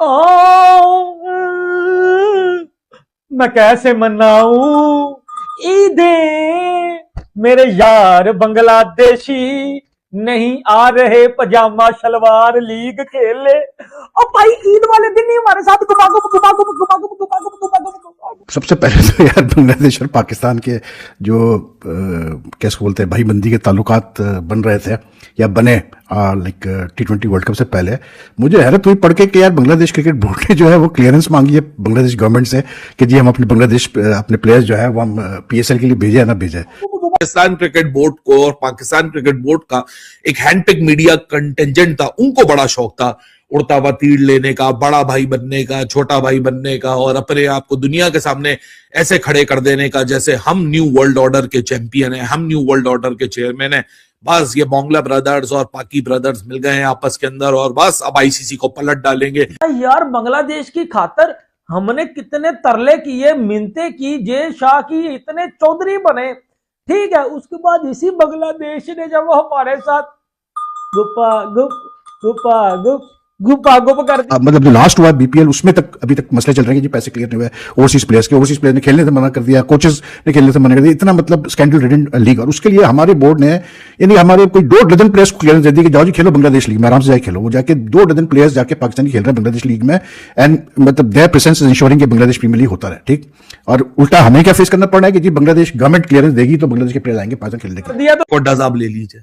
ओ, मैं कैसे मनाऊं ईदे, मेरे यार बांग्लादेशी नहीं आ रहे पजामा शलवार लीग खेले। और भाई ईद वाले दिन ही हमारे साथ सबसे पहले तो यार बांग्लादेश और पाकिस्तान के जो कैसे बोलते हैं भाईबंदी के ताल्लुकात बन रहे थे या बने लाइक T20 वर्ल्ड कप से पहले, मुझे हैरत हुई पढ़ के कि यार बांग्लादेश क्रिकेट बोर्ड ने जो है वो क्लियरेंस मांगी है बांग्लादेश गवर्नमेंट से कि जी हम अपने प्लेयर्स जो है वो हम PSL के लिए भेजे या ना भेजे। पाकिस्तान क्रिकेट बोर्ड को और पाकिस्तान क्रिकेट बोर्ड का एक हैंडपिक मीडिया कंटेंजेंट था, उनको बड़ा शौक था उड़ता हुआ तीर लेने का, बड़ा भाई बनने का, छोटा भाई बनने का और अपने आप को दुनिया के सामने ऐसे खड़े कर देने का जैसे हम न्यू वर्ल्ड ऑर्डर के चैंपियन हैं, हम न्यू वर्ल्ड ऑर्डर के चेयरमैन हैं। बस ये बांग्ला ब्रदर्स और पाकी ब्रदर्स मिल गए हैं आपस के अंदर और बस अब ICC को पलट डालेंगे। यार बांग्लादेश की खातर हमने कितने तरले किए, मिन्नते की, जे शाह की, इतने चौधरी बने, ठीक है। उसके बाद इसी बांग्लादेश ने जब वो हमारे साथ गुप्पा गुप कर दिया, मतलब जो लास्ट हुआ BPL उसमें तक अभी तक मसले चल रहे हैं कि जी पैसे क्लियर नहीं हुए, ओवरसीज प्लेयर्स ने खेलने से मना कर दिया, कोचेस ने खेलने से मना कर दिया, इतना मतलब स्कैंडल रिडन लीग। और उसके लिए हमारे बोर्ड ने यानी हमारे कोई 2 डजन प्लेयर्स को क्लियरेंस दे दी कि जाओ जी खेलो बांग्लादेश लीग में, आराम से जाके खेलो। वो जाके 2 डजन प्लेयर्स जाके पाकिस्तानी खेल रहे हैं बांग्लादेश लीग में एंड मतलब देयर प्रेजेंस इज इंश्योरिंग कि बांग्लादेश प्रीमियर लीग होता रहे, ठीक। और उल्टा हमें क्या फेस करना पड़ रहा है कि जी बांग्लादेश गवर्नमेंट क्लियरेंस देगी तो बांग्लादेश के प्लेयर आएंगे पाकिस्तान खेलने के लिए। तो डजाब ले लीजिए,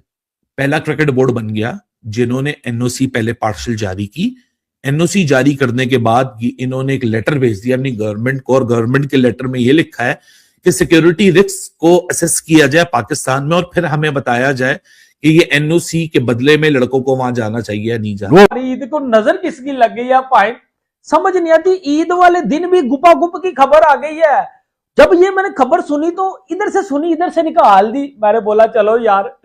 पहला क्रिकेट बोर्ड बन गया जिन्होंने NOC पहले पार्शियल जारी की। NOC जारी करने के बाद इन्होंने एक लेटर भेज दिया अपनी गवर्नमेंट को और गवर्नमेंट के लेटर में यह लिखा है कि सिक्योरिटी रिस्क को असेस किया जाए पाकिस्तान में और फिर हमें बताया जाए कि ये NOC के बदले में लड़कों को वहां जाना चाहिए या नहीं जाना। ईद को नजर किसकी लग गई है पाए समझ नहीं आती। ईद वाले दिन भी गुपा गुप की खबर आ गई है। जब ये मैंने खबर सुनी तो इधर से सुनी इधर से निकाल दी। मैंने बोला चलो यार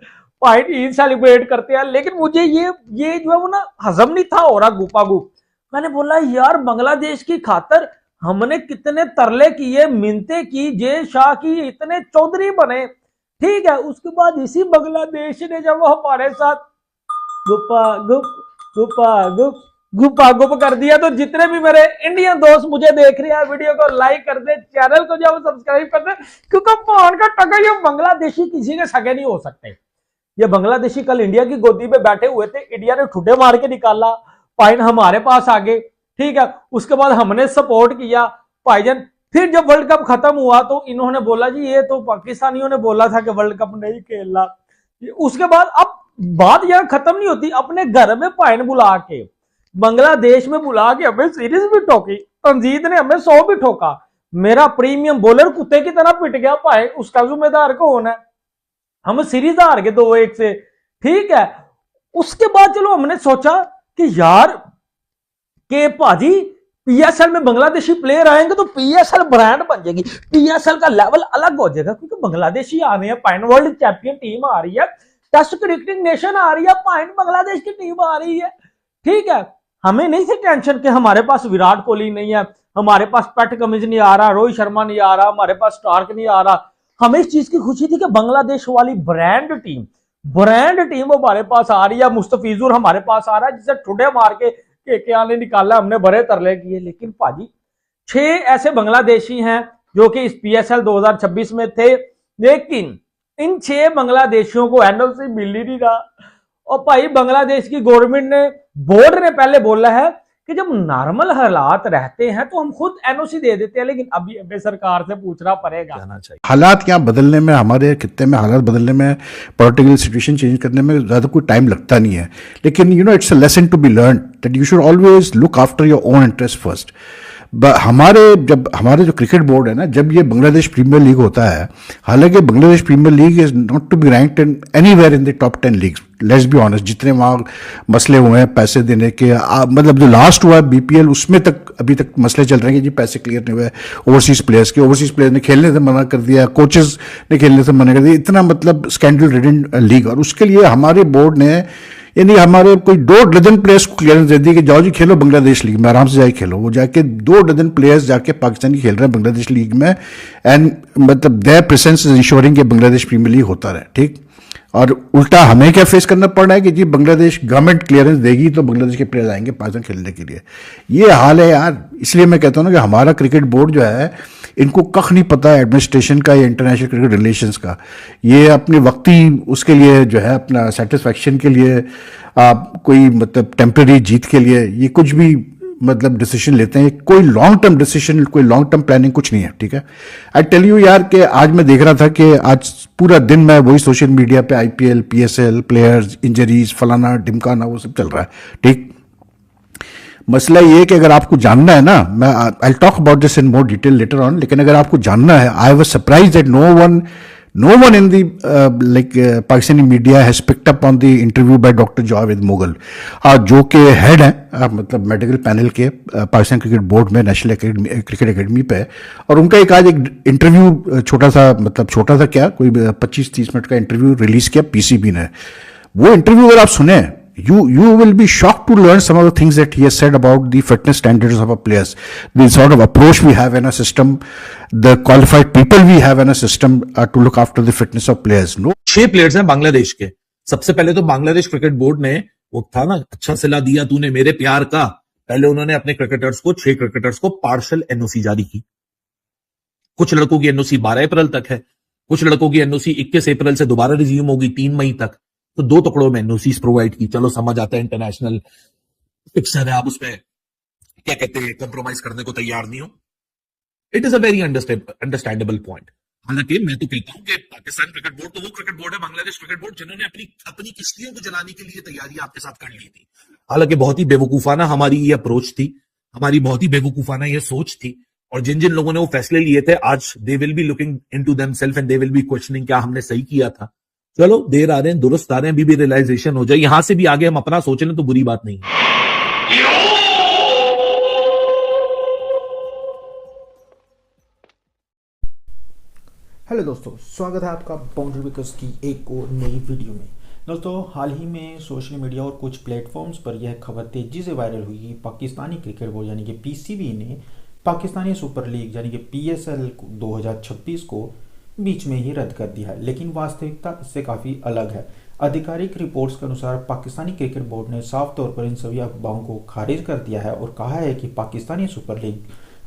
पॉइंट ईद सेलिब्रेट करते हैं, लेकिन मुझे ये जो है वो ना हजम नहीं था हो रहा गुपा गुप। मैंने बोला यार बांग्लादेश की खातर हमने कितने तरले किए, मिन्नते की, जे शाह की, इतने चौधरी बने, ठीक है। उसके बाद इसी बांग्लादेश ने जब वो हमारे साथ गुपा गुप कर दिया तो जितने भी मेरे इंडियन दोस्त मुझे देख रहे हैं वीडियो को लाइक कर दे, चैनल को जो सब्सक्राइब कर दे, क्योंकि पान का टका ये बांग्लादेशी किसी के सगे नहीं हो सकते। ये बांग्लादेशी कल इंडिया की गोदी पे बैठे हुए थे, इंडिया ने ठुड्डे मार के निकाला, पाइन हमारे पास आ गए, ठीक है। उसके बाद हमने सपोर्ट किया भाईजान। फिर जब वर्ल्ड कप खत्म हुआ तो इन्होंने बोला जी ये तो पाकिस्तानियों ने बोला था कि वर्ल्ड कप नहीं खेलना। उसके बाद अब बात यहां खत्म नहीं होती, अपने घर में पाइन बुला के बांग्लादेश में बुला के हमें सीरीज भी ठोकी, तंजीद ने हमें 100 भी ठोका। मेरा प्रीमियम बॉलर कुत्ते की तरह पिट गया पाए, उसका जिम्मेदार कौन है? हम सीरीज हार गए 2-1 से, ठीक है। उसके बाद चलो हमने सोचा कि यार के भाजी PSL में बांग्लादेशी प्लेयर आएंगे तो PSL ब्रांड बन जाएगी, PSL का लेवल अलग हो जाएगा, क्योंकि बांग्लादेशी आ रहे हैं, पाइन वर्ल्ड चैंपियन टीम आ रही है, टेस्ट क्रिकेटिंग नेशन आ रही है, पाइन बांग्लादेश की टीम आ रही है, ठीक है। हमें नहीं थी टेंशन कि हमारे पास विराट कोहली नहीं है, हमारे पास पैट कमिंस नहीं आ रहा, रोहित शर्मा नहीं आ रहा, हमारे पास स्टार्क नहीं आ रहा। हमें इस चीज की खुशी थी कि बांग्लादेश वाली ब्रांड टीम हमारे पास आ रही है, मुस्तफिजुर हमारे पास आ रहा है, जिसे ठुड्डे मार के KKR ने निकाला, हमने बड़े तरले किए। लेकिन भाजी 6 ऐसे बांग्लादेशी हैं जो कि इस PSL 2026 में थे, लेकिन इन 6 बांग्लादेशियों को NOC मिल ही नहीं रहा। और भाई बांग्लादेश की गवर्नमेंट ने, बोर्ड ने पहले बोला है कि जब नॉर्मल हालात रहते हैं तो हम खुद NOC दे देते हैं, लेकिन अभी हमें सरकार से पूछना पड़ेगा। हालात यहाँ बदलने में, हमारे खित्ते में हालात बदलने में, पॉलिटिकल सिचुएशन चेंज करने में ज़्यादा कोई टाइम लगता नहीं है, लेकिन it's a lesson to be learn that you should always look after your own interest first. हमारे जो क्रिकेट बोर्ड है ना, जब ये बांग्लादेश प्रीमियर लीग होता है, हालांकि Bangladesh Premier League is not to be ranked in anywhere in the top 10 leagues, let's be honest. जितने वहाँ मसले हुए हैं पैसे देने के, मतलब जो लास्ट हुआ BPL उसमें तक अभी तक मसले चल रहे हैं कि जी पैसे क्लियर नहीं हुए ओवरसीज प्लेयर्स ने खेलने से मना कर दिया, कोचेस ने खेलने से मना कर दिया, इतना मतलब स्कैंडल रिडन लीग। और उसके लिए हमारे बोर्ड ने यानी हमारे कोई 2 डजन प्लेयर्स को क्लियरेंस दे दी कि जाओ जी खेलो बांग्लादेश लीग में, आराम से जाके खेलो। वो जाके 2 डजन प्लेयर्स जाके पाकिस्तानी खेल रहे हैं बांग्लादेश लीग में एंड मतलब देयर प्रेजेंस इज इंश्योरिंग कि बांग्लादेश प्रीमियर लीग होता रहे, ठीक। और उल्टा हमें क्या फेस करना पड़ रहा है कि जी बांग्लादेश गवर्नमेंट क्लियरेंस देगी तो बांग्लादेश के प्लेयर आएंगे पाकिस्तान खेलने के लिए। ये हाल है यार। इसलिए मैं कहता हूँ ना कि हमारा क्रिकेट बोर्ड जो है, इनको कख नहीं पता है एडमिनिस्ट्रेशन का या इंटरनेशनल क्रिकेट रिलेशंस का। ये अपने वक्ती उसके लिए जो है, अपना सेटिस्फैक्शन के लिए, आप कोई मतलब टेम्पररी जीत के लिए ये कुछ भी मतलब डिसीजन लेते हैं। कोई लॉन्ग टर्म डिसीजन, कोई लॉन्ग टर्म प्लानिंग कुछ नहीं है, ठीक है। आई टेल यू यार कि आज मैं देख रहा था कि आज पूरा दिन मैं वही सोशल मीडिया पे आईपीएल, पीएसएल, प्लेयर्स, इंजरीज, फलाना ढिमकाना, वो सब चल रहा है, ठीक। मसला ये है कि अगर आपको जानना है ना, मैं I talk about this in more detail later on, लेकिन अगर आपको जानना है, I was surprised that no one in the Pakistani media has picked up on the interview by Dr. Javed Mughal, जो के हेड हैं मतलब मेडिकल पैनल के पाकिस्तान क्रिकेट बोर्ड में, नेशनल क्रिकेट एकेडमी पे। और उनका एक आज एक इंटरव्यू छोटा सा क्या, कोई 25-30 मिनट का इंटरव्यू रिलीज किया पीसीबी ने। वो इंटरव्यू अगर आप सुने, you will be shocked to learn some of the things that he has said about the fitness standards of our players, the sort of approach we have in a system, the qualified people we have in a system to look after the fitness of players. No, 6 players हैं बांग्लादेश के। सबसे पहले तो Bangladesh cricket board ने वो था ना, अच्छा सिला दिया तूने मेरे प्यार का। पहले उन्होंने अपने क्रिकेटर्स को 6 क्रिकेटर्स को पार्शियल एनओसी जारी की। कुछ लड़कों की एनओसी 12 अप्रैल तक है, कुछ लड़कों की एनओसी 21 अप्रैल से दोबारा रिज्यूम होगी 3 मई तक। तो 2 टुकड़ों में एनओसीज प्रोवाइड की। चलो समझ आता है, इंटरनेशनल फिक्सर है, आप उसमें क्या कहते हैं कंप्रोमाइज करने को तैयार नहीं हो। It is a very understandable point. हालांकि मैं तो कहता हूं कि पाकिस्तान क्रिकेट बोर्ड तो वो क्रिकेट बोर्ड है, बांग्लादेश क्रिकेट बोर्ड, जिन्होंने अपनी किश्तियों को जलाने के लिए तैयारी आपके साथ कर ली थी। हालांकि बहुत ही बेवकूफाना हमारी ये अप्रोच थी, हमारी बहुत ही बेवकूफाना ये सोच थी। और जिन जिन लोगों ने वो फैसले लिए थे, आज they will be looking into themselves and they will be questioning क्या हमने सही किया था। चलो देर आ रहे हैं, दुरुस्त आ रहे हैं, अभी भी रियलाइजेशन हो जाए। यहां से भी आगे हम अपना सोच लें तो बुरी बात नहीं है। हेलो दोस्तों, स्वागत है आपका बाउंड्री ब्रेकर्स की एक और नई वीडियो में। दोस्तों, हाल ही में सोशल मीडिया और कुछ प्लेटफॉर्म्स पर यह खबर तेजी से वायरल हुई कि पाकिस्तानी क्रिकेट बोर्ड यानी कि पीसीबी ने पाकिस्तानी सुपर लीग यानी कि पीएसएल 2026 को बीच में ही रद्द कर दिया है। लेकिन वास्तविकता इससे काफ़ी अलग है। आधिकारिक रिपोर्ट्स के अनुसार पाकिस्तानी क्रिकेट बोर्ड ने साफ तौर पर इन सभी अफवाहों को खारिज कर दिया है और कहा है कि पाकिस्तानी सुपर लीग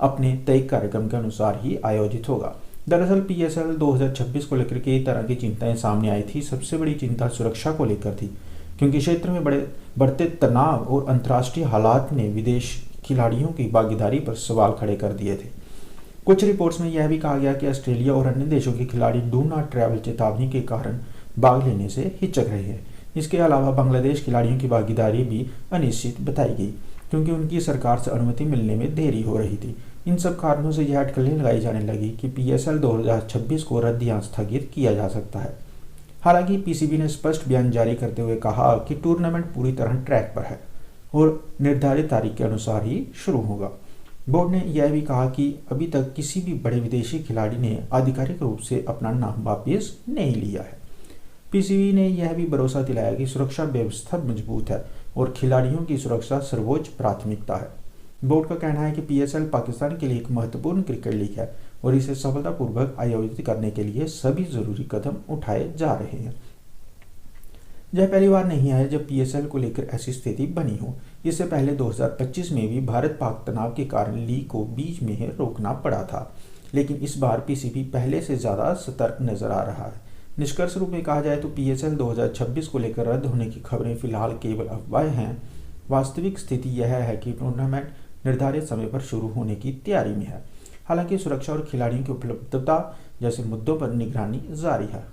अपने तय कार्यक्रम के अनुसार ही आयोजित होगा। दरअसल पीएसएल 2026 को लेकर कई तरह की चिंताएं सामने आई थी। सबसे बड़ी चिंता सुरक्षा को लेकर थी, क्योंकि क्षेत्र में बढ़ते तनाव और अंतर्राष्ट्रीय हालात ने विदेश खिलाड़ियों की भागीदारी पर सवाल खड़े कर दिए थे। कुछ रिपोर्ट्स में यह भी कहा गया कि ऑस्ट्रेलिया और अन्य देशों के खिलाड़ी डू नॉट ट्रैवल चेतावनी के कारण भाग लेने से हिचक रहे हैं। इसके अलावा बांग्लादेश खिलाड़ियों की भागीदारी भी अनिश्चित बताई गई, क्योंकि उनकी सरकार से अनुमति मिलने में देरी हो रही थी। इन सब कारणों से यह अटकलें लगाई जाने लगी कि पीएसएल 2026 को रद्द या स्थगित किया जा सकता है। हालांकि पीसीबी ने स्पष्ट बयान जारी करते हुए कहा कि टूर्नामेंट पूरी तरह ट्रैक पर है और निर्धारित तारीख के अनुसार ही शुरू होगा। बोर्ड ने यह भी कहा कि अभी तक किसी भी बड़े विदेशी खिलाड़ी ने आधिकारिक रूप से अपना नाम वापस नहीं लिया है। पीसीबी ने यह भी भरोसा दिलाया कि सुरक्षा व्यवस्था मजबूत है और खिलाड़ियों की सुरक्षा सर्वोच्च प्राथमिकता है। बोर्ड का कहना है कि पीएसएल पाकिस्तान के लिए एक महत्वपूर्ण क्रिकेट लीग है और इसे सफलतापूर्वक आयोजित करने के लिए सभी जरूरी कदम उठाए जा रहे हैं। यह पहली बार नहीं है जब पीएसएल को लेकर ऐसी स्थिति बनी हो। इससे पहले 2025 में भी भारत पाक तनाव के कारण लीग को बीच में ही रोकना पड़ा था, लेकिन इस बार पीसीबी पहले से ज़्यादा सतर्क नजर आ रहा है। निष्कर्ष रूप में कहा जाए तो पीएसएल 2026 को लेकर रद्द होने की खबरें फिलहाल केवल अफवाहें हैं। वास्तविक स्थिति यह है कि टूर्नामेंट निर्धारित समय पर शुरू होने की तैयारी में है। हालांकि सुरक्षा और खिलाड़ियों की उपलब्धता जैसे मुद्दों पर निगरानी जारी है।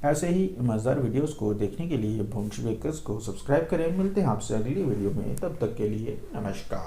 ऐसे ही मजेदार वीडियोस को देखने के लिए बाउंड्री ब्रेकर्स को सब्सक्राइब करें। मिलते हैं आपसे अगली वीडियो में, तब तक के लिए नमस्कार।